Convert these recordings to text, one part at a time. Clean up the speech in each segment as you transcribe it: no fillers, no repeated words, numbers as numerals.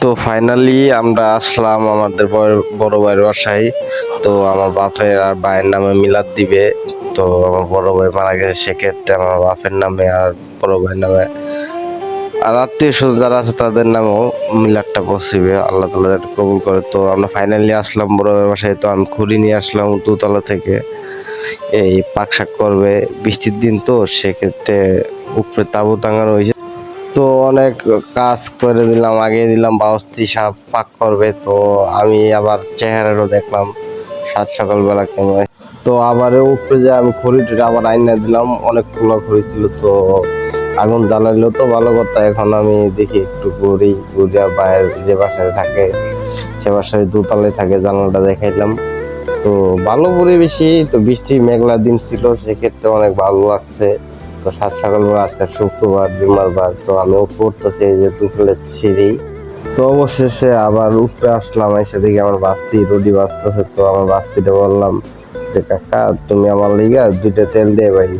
তো ফাইনালি আমরা আসলাম আমাদের বড় ভাইয়ের বাসায়। তো আমার বাপের আর ভাইয়ের নামে মিলাদ দিবে। তো আমার বড় ভাই মারা গেছে, সেক্ষেত্রে আমার বাপের নামে আর বড় ভাইয়ের নামে আর আত্মীয় স্বজন যারা আছে তাদের নামেও মিলাদটা বসিবে, আল্লাহ তাআলা যাতে কবুল করে। তো আমরা ফাইনালি আসলাম বড় ভাইয়ের বাসায়। তো আমি খড়ি নিয়ে আসলাম দোতলা থেকে, এই পাক শাক করবে, বৃষ্টির দিন তো সেক্ষেত্রে উপরে তাঁবু টাঙানো হয়েছে। তো অনেক কাজ করে দিলাম, আগে দিলাম বাউস্তি সাপ পাক করবে। তো আমি আবার চেহারারও দেখলাম সাত সকালবেলা কেমন। তো আবার উপরে যে আমি খড়ি টড়ি আবার আইনা দিলাম, অনেক খোলা খড়ি ছিল। তো আগুন জ্বালাইলো তো ভালো কথা। এখন আমি দেখি একটু ঘুরিয়া বাইরের যে বাসায় থাকে সে বাসায় দোতলায় থাকে, জানালাটা দেখাইলাম। তো ভালো পরিবেশই, তো বৃষ্টি মেঘলা দিন ছিল, সেক্ষেত্রে অনেক ভালো লাগছে। তো সাত সকালবেলা আজকে শুক্রবার জুম্মার, তো আমিও পড়তেছি এই যে দুপুরের সিঁড়ি। তো অবশেষে আবার উপরে আসলাম, এসে দেখি আমার বাস্তি রুটি বাজতেছে। তো আমার বাস্তিটা বললাম যে কাকা তুমি আমার লিগা 2টা তেল দিয়ে বাইর।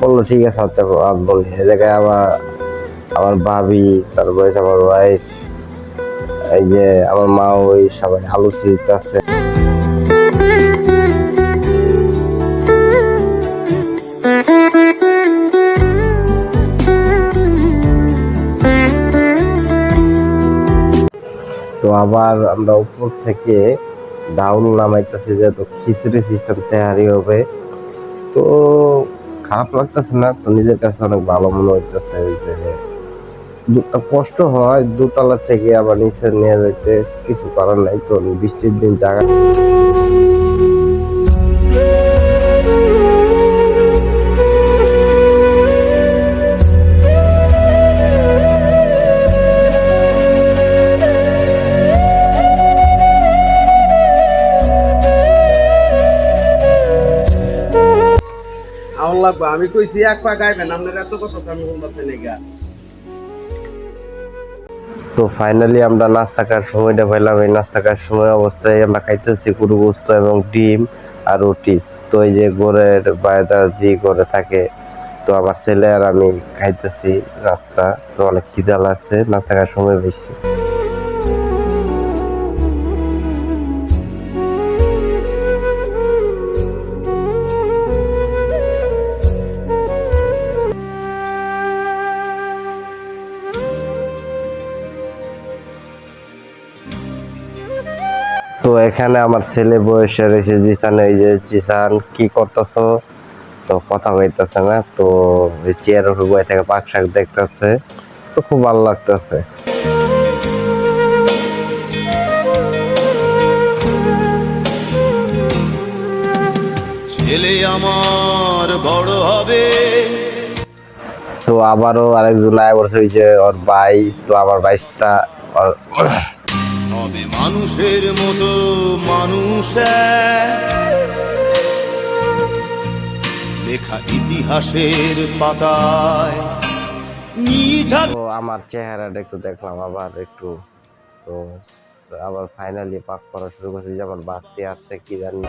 বললো ঠিক আছে আচ্ছা বলি। এ জায়গায় আবার আমার ভাবি, তারপরে আমার ওয়াইফ, এই যে আমার মা, ওই সবাই আলু ছিলতেছে। তো আবার আমরা উপর থেকে ডাউন নামাইতেছি, যেহেতু খিচুড়ি সিস্টেম তেহারি হবে। তো খারাপ লাগতেছে না, তো নিজের কাছে অনেক ভালো মনে হইতেছে যে কষ্ট হয় দোতলা থেকে আবার নিচে নিয়ে যেতে, কিছু করার নাই। তো বৃষ্টির দিন জায়গা। আমার লাগবে, আমি কইছি এক পা গাইবেন, আপনার এত কথা আমি বলতে নেই গা। তো ফাইনালি আমরা নাস্তা খাওয়ার সময়টা পাইলাম। এই নাস্তা খাওয়ার সময় অবস্থায় আমরা খাইতেছি গরু গোস্ত এবং ডিম আর রুটি। তো এই যে গোরের বায়দা জি করে থাকে, তো আমার ছেলে আর আমি খাইতেছি নাস্তা। তো অনেক খিদা লাগছে, নাস্তা খাওয়ার সময় বেশি। তো এখানে আমার ছেলে বয়সে রয়েছে জিসান। এই যে জিসান কি করতেছো? তো কথা কইতেছে না। তো চেয়ারের উপর বসে থেকে পাক শাক দেখতেছে, তো খুব ভালো লাগতেছে। ছেলে আমার বড় হবে। তো আবারও আরেকজন আয় বলছে, ওই যে ওর ভাই। তো আমার ভাইস্তা হবে মানুষের মতো মানুষ, লেখা ইতিহাসের পাতায়। তো আমার চেহারাটা একটু দেখলাম আবার একটু। তো আবার ফাইনালি পাক করা শুরু করছে, যে আমার বাড়তি আসছে কি জানি।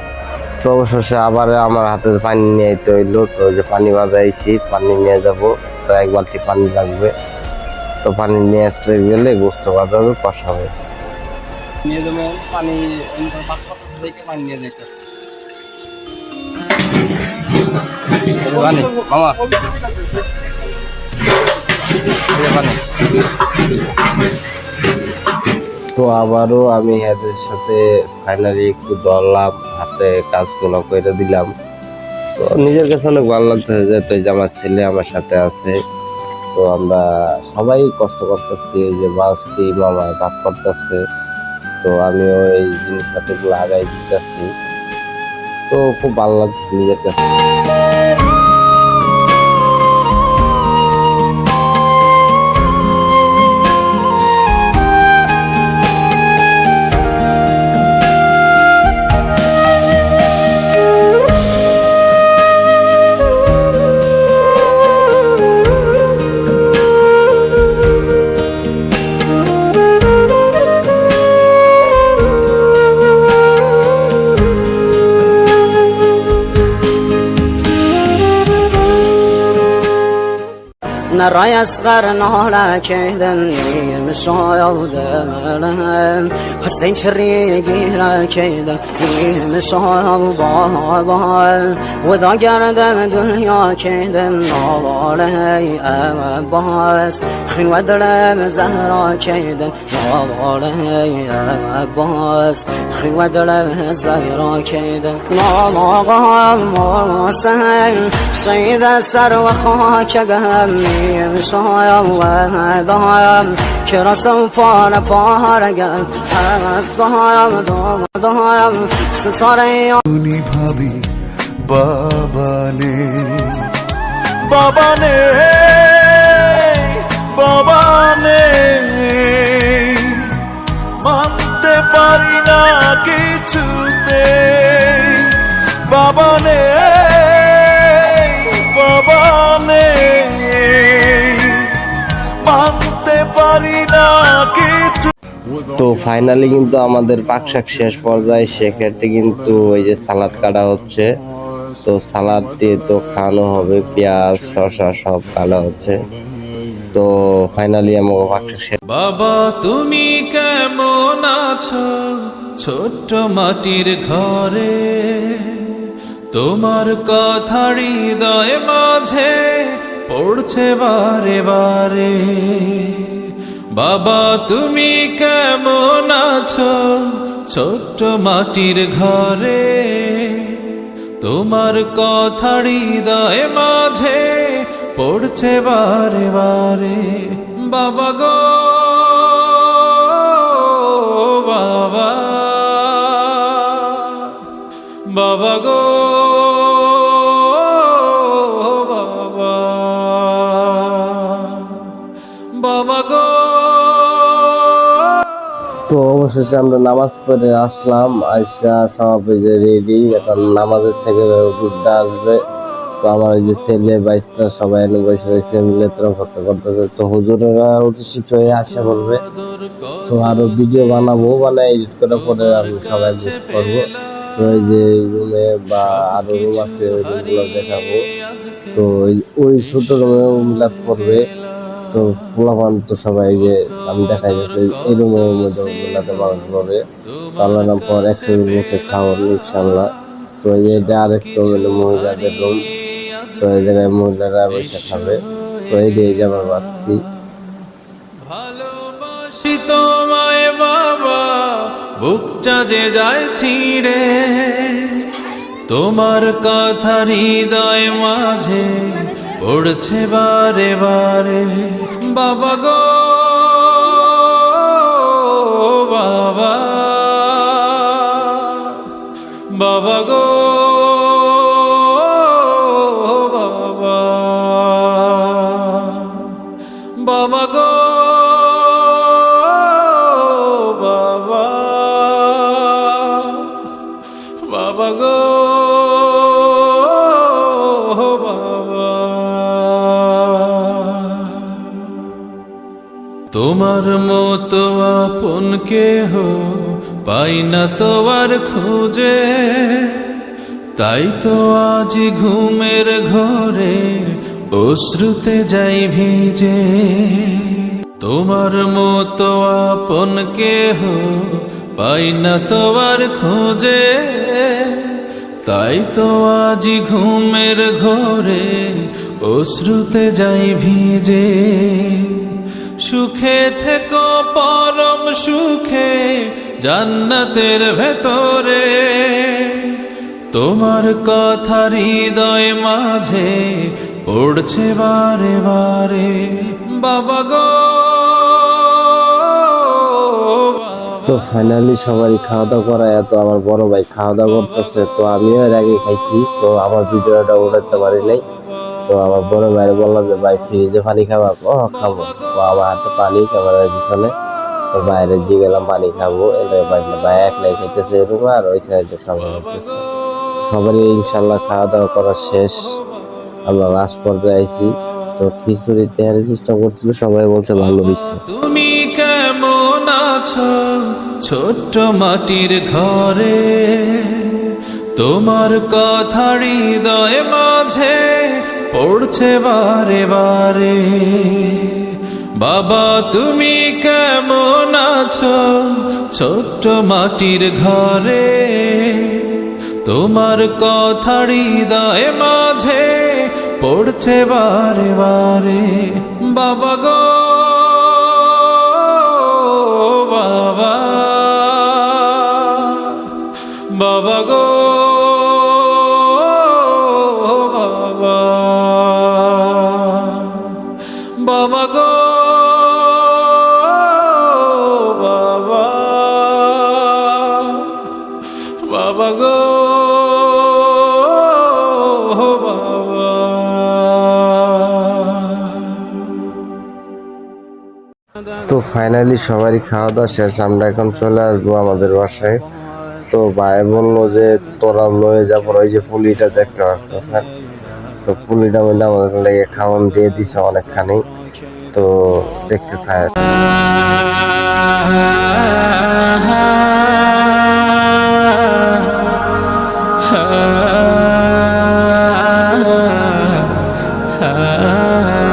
তো অবশেষে আবার আমার হাতে পানি নিয়ে যেতে হইলো। তো যে পানি বাজাইছি, পানি নিয়ে যাব। তো 1 বালতি পানি লাগবে। তো পানি নিয়ে আসতে গেলে গোস্ত বাজাবে, কষা হবে। নিয়ে যাবো পানি, দেখে পানি নিয়ে যেতে পানি মামা পানি। তো আবারও আমি এদের সাথে ফাইনালি একটু ধরলাম, হাতে কাজগুলো করে দিলাম। তো নিজের কাছে অনেক ভালো লাগতেছে যে তো আমার ছেলে আমার সাথে আছে। তো আমরা সবাই কষ্ট করতেছি, এই যে বাসটি মামা ভাগ করতেছে। তো আমিও এই জিনিসপাতি গুলো আগাই দিতেছি। তো খুব ভালো লাগছে নিজের কাছে। يصغر نهلا كيدن مصايد حسين شريقي لا كيدن مصايد وذا قرد دنيا كيدن نوالي أباس خين ودرم زهرا كيدن نوالي أباس خين ودرم زهرا كيدن نوالي سهل صيد السر وخاك قهمي مصايا وهدايا كرسو فانا فارقا ضايا ضايا ستاري ভাবি বাবানে বাবানে বাবানে মানতে পারি না কিছুতে বাবানে বাবানে মানতে পারি না কিছু। তো ফাইনালি কিন্তু আমাদের পাকশাক শেষ পর্যায়ে, সেক্ষেত্রে কিন্তু ওই যে সালাদ কাটা হচ্ছে। তো সালাদ দিয়ে তো খাওয়ানো হবে, পেঁয়াজ শসা সব কাটা হচ্ছে। তো ফাইনালি আমার পাকশাক শেষ। বাবা তুমি কেমন আছো ছোট্ট মাটির ঘরে, তোমার কথা হৃদয় মাঝে পড়ছে বারে বারে। বাবা তুমি কেমন আছো ছোট্ট মাটির ঘরে, তোমার কথা হৃদয় মাঝে পড়ছে বারে বারে। বাবা গো বাবা, বাবা গো বাবা, বাবা গো। তো অবশেষে আমরা নামাজ পড়ে আসলাম, আইসা সব যে রেডি, এখন নামাজের থেকে দুধটা আসবে। তো আমার এই যে ছেলে বাইশটা সবাই এনে বসে রয়েছে, লেত্রা করতে করতেছে। তো হুজুরেরা উচ্ছিষ্ট হয়ে আসা করবে। তো আরো ভিডিও বানাবো, মানে এডিট করে পরে আমি সবাই পোস্ট করবো। তো এই যে রুমে বা আরো রুম আছে, ওই রুমগুলো দেখাবো। তো ওই ছোট রুমে মিলাদ করবে। তো পোলাপান তো সবাই যে আমি দেখা যাচ্ছে এই রুমের মধ্যে মিলাতে মানুষ পাবে। আল্লাহ নাম পর 100 মুখে খাওয়ার ইনশাল্লাহ। তো এই যে আরেকটা হলো মহিলাদের রুম। তো এই জায়গায় মহিলারা বসে খাবে। তো এই দিয়ে যাবার ভাবছি। ভালোবাসি তোমায় বাবা, বুকটা যে যায় ছিঁড়ে, তোমার কথা হৃদয় মাঝে পড়ছে বারে বারে। বাবা গো বাবা, বাবা গো বাবা, বাবা গো বাবা, বাবা গো বাবা। তোমার মতো আপন কেহ পাই না তো আর খুঁজে, তাই তো আজ ঘুমের ঘরে অশ্রুতে যাই ভিজে। তোমার মতো আপন কেহ পাই না তো আর খুঁজে, তাই তো আজ ঘুমের ঘরে অশ্রুতে যাই ভিজে। সুখে থেকো পরম সুখে জান্নাতের ভেতরে, তোমার কথা হৃদয় মাঝে পড়ছে বারে বারে। বাবা গো তো ফাইনালি সবাই খাওয়া দাওয়া করায়, তো আমার বড় ভাই খাওয়া দাওয়া করতেছে। তো আমিও এর আগে খাইছি, তো আমার ভিডিওটা উঠাতে পারি নাই। তো আমার বড় ভাই বললাম যে ভাই ফ্রিজে পানি খাবা? খাবো। তো আমার হাতে পানি ক্যামেরার পিছনে, তো বাইরে দিয়ে গেলাম পানি খাবো। এটা ভাই একলাই খাইতেছে এরকম, আর ওই সাইডে সবাই খাইতেছে। সবারই ইনশাল্লাহ খাওয়া দাওয়া করা শেষ, আমরা লাস্ট পর্যায়ে আইছি। তো খিচুড়ি তেহারি চেষ্টা করছিল, সবাই বলছে ভালো হয়েছে। তুমি কেমন আছো ছোট্ট মাটির ঘরে, তোমার কথা হৃদয় মাঝে পড়ছে বারে বারে। বাবা তুমি কেমন আছো ছোট্ট মাটির ঘরে, তোমার কথা হৃদয় মাঝে পড়ছে বারে বারে। বাবা গো বাবা, বাবা গো বাবা, বাবা গো বাবা, বাবা গো বাবা। তো ফাইনালি সবারই খাওয়া দাওয়া শেষ, আমরা এখন চলে আসবো আমাদের বাসায়। তো ভাই বললো যে তোরা লয়ে যাবো ওই যে পুলিটা দেখতে পারতেছেন, তো পুলিটা মিলে আমাদের লেগে খাওয়ান দিয়ে দিছে অনেকখানি। তো দেখতে থাক। ah